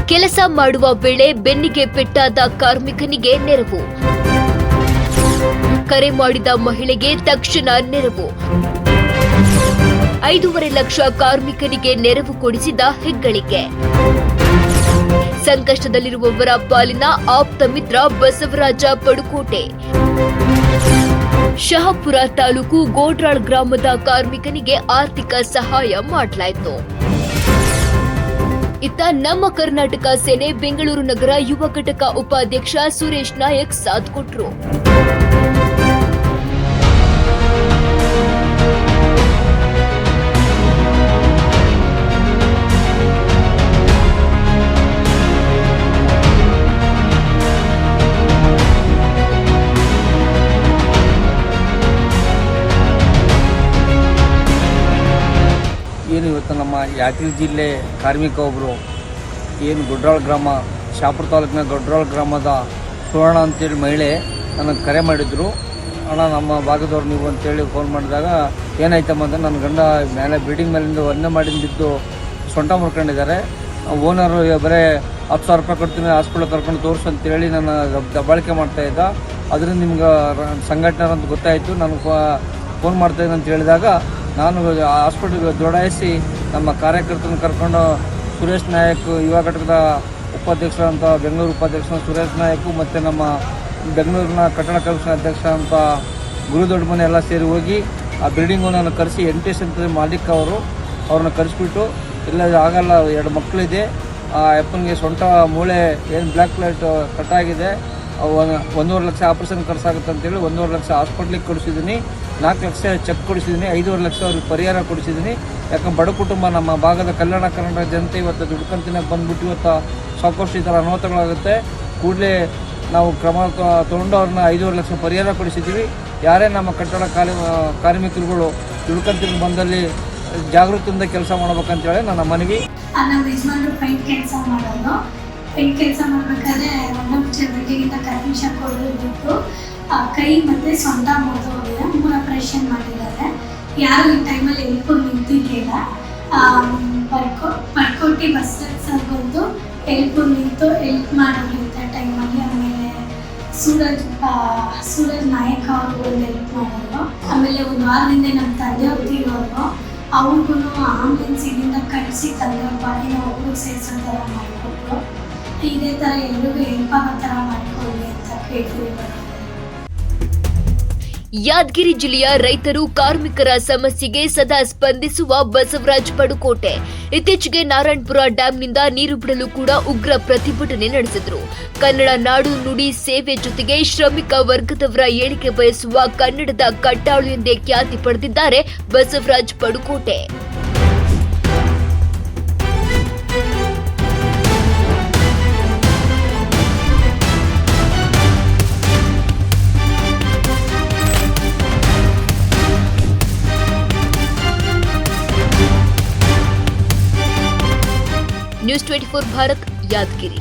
ಕೆಲಸ ಮಾಡುವ ವೇಳೆ ಬೆನ್ನಿಗೆ ಪೆಟ್ಟಾದ ಕಾರ್ಮಿಕನಿಗೆ ನೆರವು. ಕರೆ ಮಾಡಿದ ಮಹಿಳೆಗೆ ತಕ್ಷಣ ನೆರವು. 5.5 ಲಕ್ಷ ಕಾರ್ಮಿಕನಿಗೆ ನೆರವು ಕೊಡಿಸಿದ ಹೆಗ್ಗಳಿಕೆ. ಸಂಕಷ್ಟದಲ್ಲಿರುವವರ ಪಾಲಿನ ಆಪ್ತ ಮಿತ್ರ ಬಸವರಾಜ ಪಡುಕೋಟೆ. ಶಹಾಪುರ ತಾಲೂಕು ಗೋಡ್ರಾಳ್ ಗ್ರಾಮದ ಕಾರ್ಮಿಕನಿಗೆ ಆರ್ಥಿಕ ಸಹಾಯ ಮಾಡಲಾಯಿತು. ಇತ್ತ ನಮ್ಮ ಕರ್ನಾಟಕ ಸೇನೆ ಬೆಂಗಳೂರು ನಗರ ಯುವ ಘಟಕ ಉಪಾಧ್ಯಕ್ಷ ಸುರೇಶ್ ನಾಯಕ್ ಸಾಥ್ ಕೊಟ್ಟರು. ಏನು ಇವತ್ತು ನಮ್ಮ ಯಾದಗಿರಿ ಜಿಲ್ಲೆ ಕಾರ್ಮಿಕ ಒಬ್ಬರು ಏನು ಗೊಡ್ರಾಳ್ ಗ್ರಾಮ, ಶಹಾಪುರ ತಾಲೂಕಿನ ಗೊಡ್ರಾಳ್ ಗ್ರಾಮದ ಸುವರ್ಣ ಅಂತೇಳಿ ಮಹಿಳೆ ನನಗೆ ಕರೆ ಮಾಡಿದ್ರು. ಅಣ್ಣ ನಮ್ಮ ಭಾಗದವ್ರು ನೀವು ಅಂತೇಳಿ ಫೋನ್ ಮಾಡಿದಾಗ ಏನಾಯ್ತಮ್ಮ ಅಂದರೆ ನನ್ನ ಗಂಡ ಮೇಲೆ ಬಿಲ್ಡಿಂಗ್ ಮೇಲಿಂದ ಒಂದೇ ಮಾಡಿಂದ ಬಿದ್ದು ಸೊಂಟ ಮುರ್ಕೊಂಡಿದ್ದಾರೆ. ಓನರು ಬರೀ 10,000 ರೂಪಾಯಿ ಕೊಡ್ತೀನಿ ಹಾಸ್ಪಿಟ್ಲ್ ಕರ್ಕೊಂಡು ತೋರಿಸು ಅಂತೇಳಿ ನನ್ನ ದಬ್ಬಾಳಿಕೆ ಮಾಡ್ತಾಯಿದ್ದ. ಅದರಿಂದ ನಿಮ್ಗೆ ಸಂಘಟನೆ ಅಂತ ಗೊತ್ತಾಯಿತು, ನನಗೆ ಫೋನ್ ಮಾಡ್ತಾಯಿದ್ದೆ ಅಂತ ಹೇಳಿದಾಗ ನಾನು ಹಾಸ್ಪಿಟಲ್ಗೆ ಜೋಡಾಯಿಸಿ ನಮ್ಮ ಕಾರ್ಯಕರ್ತರನ್ನು ಕರ್ಕೊಂಡು ಸುರೇಶ್ ನಾಯಕ್ ಯುವ ಘಟಕದ ಉಪಾಧ್ಯಕ್ಷರಂತ ಬೆಂಗಳೂರು ಉಪಾಧ್ಯಕ್ಷ ಸುರೇಶ್ ನಾಯಕ್ ಮತ್ತು ನಮ್ಮ ಬೆಂಗಳೂರಿನ ಕಟ್ಟಡ ಕಮಿಷನ್ ಅಧ್ಯಕ್ಷ ಅಂತ ಗುರುದೊಡ್ಡ ಮನೆ ಎಲ್ಲ ಸೇರಿ ಹೋಗಿ ಆ ಬಿಲ್ಡಿಂಗು ನಾನು ಕರೆಸಿ NTS ಅಂತ ಮಾಲೀಕ ಅವ್ರನ್ನ ಕರೆಸಿಬಿಟ್ಟು ಇಲ್ಲ ಆಗಲ್ಲ, 2 ಮಕ್ಕಳಿದೆ, ಆ ಅಪ್ಪನಿಗೆ ಸೊಂಟ ಮೂಳೆ ಏನು ಬ್ಲ್ಯಾಕ್ ಲೈಟ್ ಕಟ್ಟಾಗಿದೆ, 1.5 ಲಕ್ಷ ಆಪರೇಷನ್ ಖರ್ಚಾಗುತ್ತೆ ಅಂತೇಳಿ 1.5 ಲಕ್ಷ ಹಾಸ್ಪಿಟ್ಲಿಗೆ ಕೊಡಿಸಿದ್ದೀನಿ, 4 ಲಕ್ಷ ಚೆಕ್ ಕೊಡಿಸಿದ್ದೀನಿ, 5.5 ಲಕ್ಷ ಅವ್ರಿಗೆ ಪರಿಹಾರ ಕೊಡಿಸಿದ್ದೀನಿ. ಯಾಕಂದ್ರೆ ಬಡ ಕುಟುಂಬ ನಮ್ಮ ಭಾಗದ ಕಲ್ಯಾಣ ಕರ್ನಾಟಕ ಜನತೆ ಇವತ್ತು ದುಡ್ಕಂತಿನ ಬಂದ್ಬಿಟ್ಟು ಇವತ್ತು ಸಾಕಷ್ಟು ಈ ಥರ ಅನಾಹುತಗಳಾಗುತ್ತೆ. ಕೂಡಲೇ ನಾವು ಕ್ರಮ ತೊಗೊಂಡು ಅವ್ರನ್ನ 5.5 ಲಕ್ಷ ಪರಿಹಾರ ಕೊಡಿಸಿದ್ದೀವಿ. ಯಾರೇ ನಮ್ಮ ಕಟ್ಟಡ ಕಾರ್ಮಿಕರುಗಳು ದುಡ್ಕಂತಿನ ಬಂದಲ್ಲಿ ಜಾಗೃತಿಯಿಂದ ಕೆಲಸ ಮಾಡ್ಬೇಕಂತೇಳಿ ನನ್ನ ಮನವಿ. ನಮ್ಮ ಯಜಮಾನರು ಪೈಂಟ್ ಕೆಲಸ ಮಾಡಬೇಕಾದ್ರೆ ಬಿಲ್ಡಿಂಗಿಂದ ಕರೆಂಟ್ ಶಾಕ್ ಹೊಡೆದಿದ್ದು ಕೈ ಮತ್ತು ಸೊಂಟ ಮುರಿದೋಗಿದೆ. 3 ಆಪರೇಷನ್ ಮಾಡಿದ್ದಾರೆ. ಯಾರು ಈ ಟೈಮಲ್ಲಿ ಎಲ್ಪು ನಿಂತಿರಲಿಲ್ಲ. ಪಡ್ಕೋಟಿ ಬಸ್ ಸ್ಟಾಪ್ ಬಂದು ಎಲ್ಪು ನಿಂತು ಎಲ್ಪ್ ಮಾಡೋದ್ರಿಂದ ಟೈಮಲ್ಲಿ. ಆಮೇಲೆ ಸೂರಜ್ ನಾಯಕ್ ಅವರು ಒಂದು ಎಲ್ಪ್ ಮಾಡಿದ್ರು. ಆಮೇಲೆ 1 ವಾರದಿಂದ ನಮ್ಮ ತಂದೆಯವ್ರು ತೀರೋರು, ಅವ್ರಿಗೂ ಆಂಬುಲೆನ್ಸ್ ಇಲ್ಲಿಂದ ಕಳಿಸಿ ತಂದೆಯವ್ರ ಬಾಡಿನ ಒಬ್ರಿಗೆ ಸೇರಿಸೋ ಥರ ಮಾಡಿಕೊಟ್ರು. ಇದೇ ಥರ ಎಲ್ರಿಗೂ ಹೆಲ್ಪ್ ಆಗೋ ಥರ ಮಾಡಿಕೊಳ್ಳಿ ಅಂತ ಕೇಳ್ತೀವಿ. ಯಾದಗಿರಿ ಜಿಲ್ಲೆಯ ರೈತರು ಕಾರ್ಮಿಕರ ಸಮಸ್ಯೆಗೆ ಸದಾ ಸ್ಪಂದಿಸುವ ಬಸವರಾಜ ಪಡುಕೋಟೆ ಇತ್ತೀಚೆಗೆ ನಾರಾಯಣಪುರ ಡ್ಯಾಂನಿಂದ ನೀರು ಬಿಡಲು ಕೂಡ ಉಗ್ರ ಪ್ರತಿಭಟನೆ ನಡೆಸಿದ್ರು. ಕನ್ನಡ ನಾಡು ನುಡಿ ಸೇವೆ ಜೊತೆಗೆ ಶ್ರಮಿಕ ವರ್ಗದವರ ಏಳಿಗೆ ಬಯಸುವ ಕನ್ನಡದ ಕಟ್ಟಾಳು ಎಂದೇ ಖ್ಯಾತಿ ಪಡೆದಿದ್ದಾರೆ ಬಸವರಾಜ ಪಡುಕೋಟೆ. ನ್ಯೂಸ್ 24 ಭಾರತ್, ಯಾದಗಿರಿ.